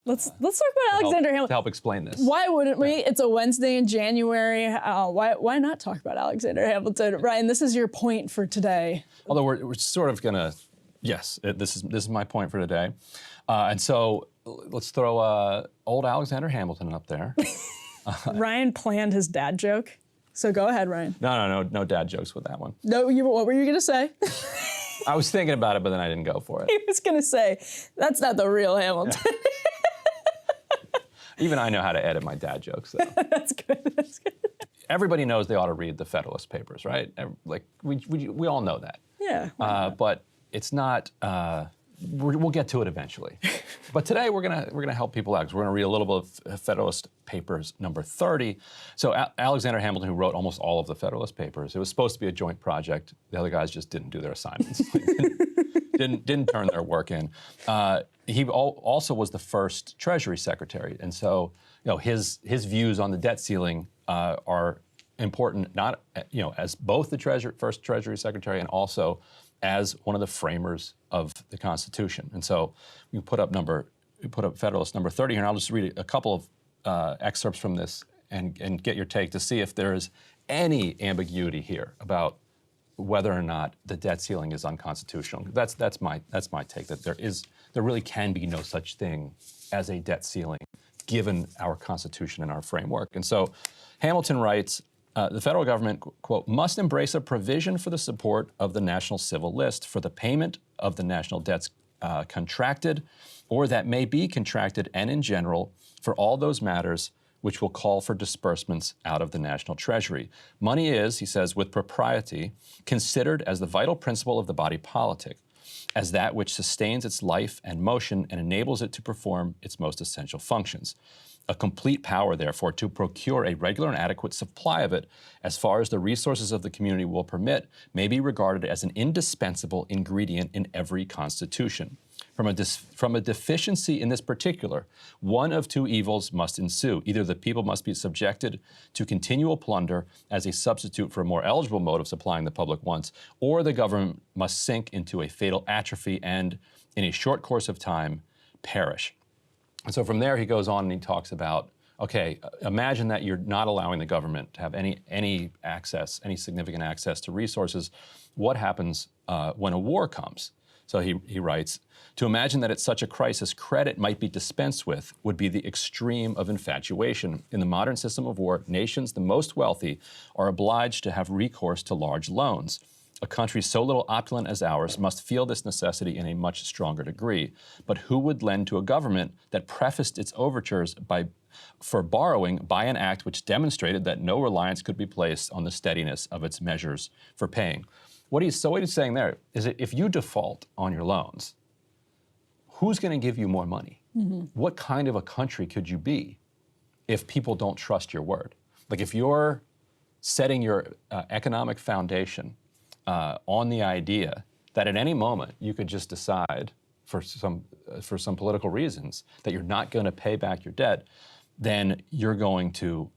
Let's talk about Alexander Hamilton. To help explain this. Why wouldn't we? It's a Wednesday in January. Why not talk about Alexander Hamilton? Ryan, this is your point for today. Although we're sort of gonna, yes, this is my point for today. And so let's throw old Alexander Hamilton up there. Ryan planned his dad joke. So go ahead, Ryan. No dad jokes with that one. No, what were you gonna say? I was thinking about it, but then I didn't go for it. He was gonna say, that's not the real Hamilton. Yeah. Even I know how to edit my dad jokes, though. That's good. That's good. Everybody knows they ought to read the Federalist Papers, right? Like we all know that. Yeah. But it's not. We'll get to it eventually. But today we're gonna help people out because we're gonna read a little bit of Federalist Papers number 30. So Alexander Hamilton, who wrote almost all of the Federalist Papers, it was supposed to be a joint project. The other guys just didn't do their assignments. didn't turn their work in. He also was the first Treasury Secretary, and so his views on the debt ceiling are important, not as both the first Treasury Secretary and also as one of the framers of the Constitution. And so we put up Federalist number 30 here, and I'll just read a couple of excerpts from this and get your take to see if there is any ambiguity here about whether or not the debt ceiling is unconstitutional. That's my take, that there really can be no such thing as a debt ceiling given our Constitution and our framework. And so Hamilton writes, the federal government, quote, must embrace a provision for the support of the national civil list for the payment of the national debts contracted or that may be contracted and in general for all those matters which will call for disbursements out of the national treasury. Money is, he says, with propriety, considered as the vital principle of the body politic, as that which sustains its life and motion and enables it to perform its most essential functions. A complete power, therefore, to procure a regular and adequate supply of it, as far as the resources of the community will permit, may be regarded as an indispensable ingredient in every constitution. From a deficiency in this particular, one of two evils must ensue. Either the people must be subjected to continual plunder as a substitute for a more eligible mode of supplying the public wants, or the government must sink into a fatal atrophy and, in a short course of time, perish. And so from there he goes on and he talks about, okay, imagine that you're not allowing the government to have any access, any significant access to resources. What happens when a war comes? So he writes, to imagine that at such a crisis credit might be dispensed with would be the extreme of infatuation. In the modern system of war, nations, the most wealthy, are obliged to have recourse to large loans. A country so little opulent as ours must feel this necessity in a much stronger degree. But who would lend to a government that prefaced its overtures for borrowing by an act which demonstrated that no reliance could be placed on the steadiness of its measures for paying? What he's saying there is that if you default on your loans, who's going to give you more money? Mm-hmm. What kind of a country could you be if people don't trust your word? Like if you're setting your economic foundation on the idea that at any moment you could just decide for some political reasons that you're not going to pay back your debt, then you're going to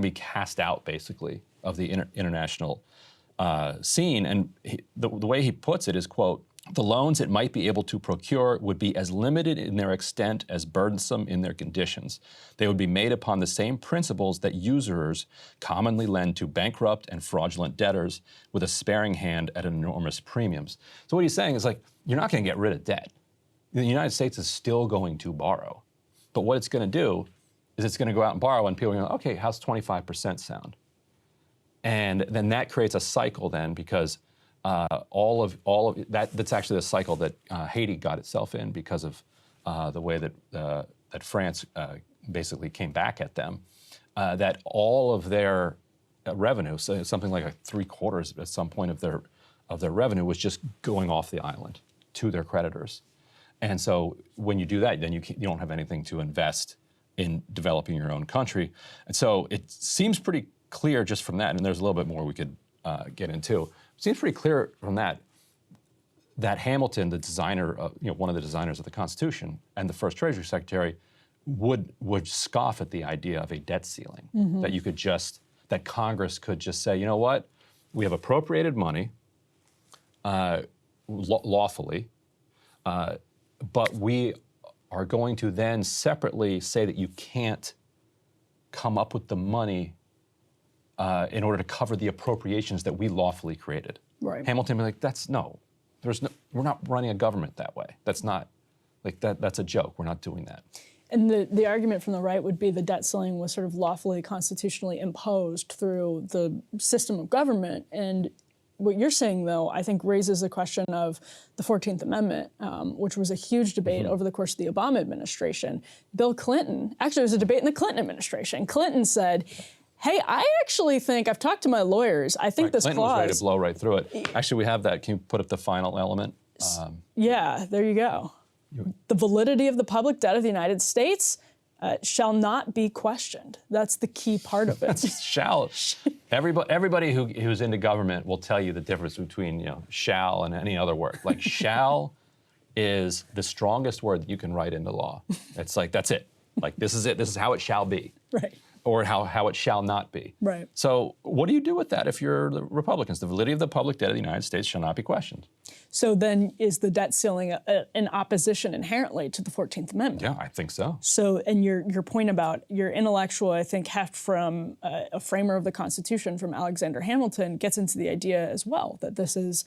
be cast out basically of the international scene. And the way he puts it is, quote, the loans it might be able to procure would be as limited in their extent as burdensome in their conditions. They would be made upon the same principles that usurers commonly lend to bankrupt and fraudulent debtors with a sparing hand at enormous premiums. So what he's saying is like, you're not going to get rid of debt. The United States is still going to borrow. But what it's going to do is it's going to go out and borrow and people are going to go, okay, how's 25% sound? And then that creates a cycle then because all of that's actually the cycle that Haiti got itself in because of the way that France basically came back at them. That all of their revenue, so something like 3/4 at some point of their revenue, was just going off the island to their creditors. And so when you do that, then you don't have anything to invest in developing your own country. And so it seems pretty clear just from that, and there's a little bit more we could get into. It seems pretty clear from that Hamilton, the designer, one of the designers of the Constitution, and the first Treasury Secretary, would scoff at the idea of a debt ceiling. Mm-hmm. That Congress could just say, you know what, we have appropriated money lawfully, but we are going to then separately say that you can't come up with the money in order to cover the appropriations that we lawfully created. Right. Hamilton be like, we're not running a government that way. That's not, like that's a joke. We're not doing that. And the argument from the right would be the debt ceiling was sort of lawfully, constitutionally imposed through the system of government. And what you're saying, though, I think raises the question of the 14th Amendment, which was a huge debate over the course of the Obama administration. Bill Clinton, actually, it was a debate in the Clinton administration. Clinton said, hey, I actually think, I've talked to my lawyers, I think this Clinton clause— was ready to blow right through it. Actually, we have that. Can you put up the final element? Yeah, there you go. The validity of the public debt of the United States shall not be questioned. That's the key part of it. Shall. Everybody who's into government will tell you the difference between shall and any other word. Like shall is the strongest word that you can write into law. It's like, that's it. Like this is it. This is how it shall be. Right. Or how it shall not be. Right. So what do you do with that if you're the Republicans? The validity of the public debt of the United States shall not be questioned. So then is the debt ceiling in opposition inherently to the 14th Amendment? Yeah, I think so. So, and your point about your intellectual, I think, heft from a framer of the Constitution, from Alexander Hamilton, gets into the idea as well, that this is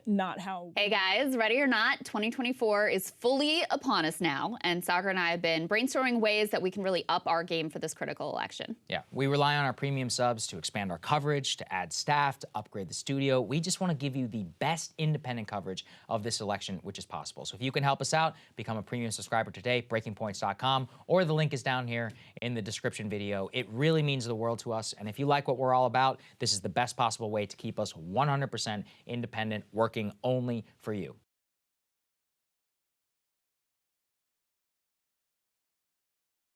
not how— Hey guys, ready or not, 2024 is fully upon us now, and Sagar and I have been brainstorming ways that we can really up our game for this critical election. Yeah, we rely on our premium subs to expand our coverage, to add staff, to upgrade the studio. We just want to give you the best independent coverage of this election, which is possible. So if you can help us out, become a premium subscriber today, breakingpoints.com, or the link is down here in the description video. It really means the world to us, and if you like what we're all about, this is the best possible way to keep us 100% independent, working only for you.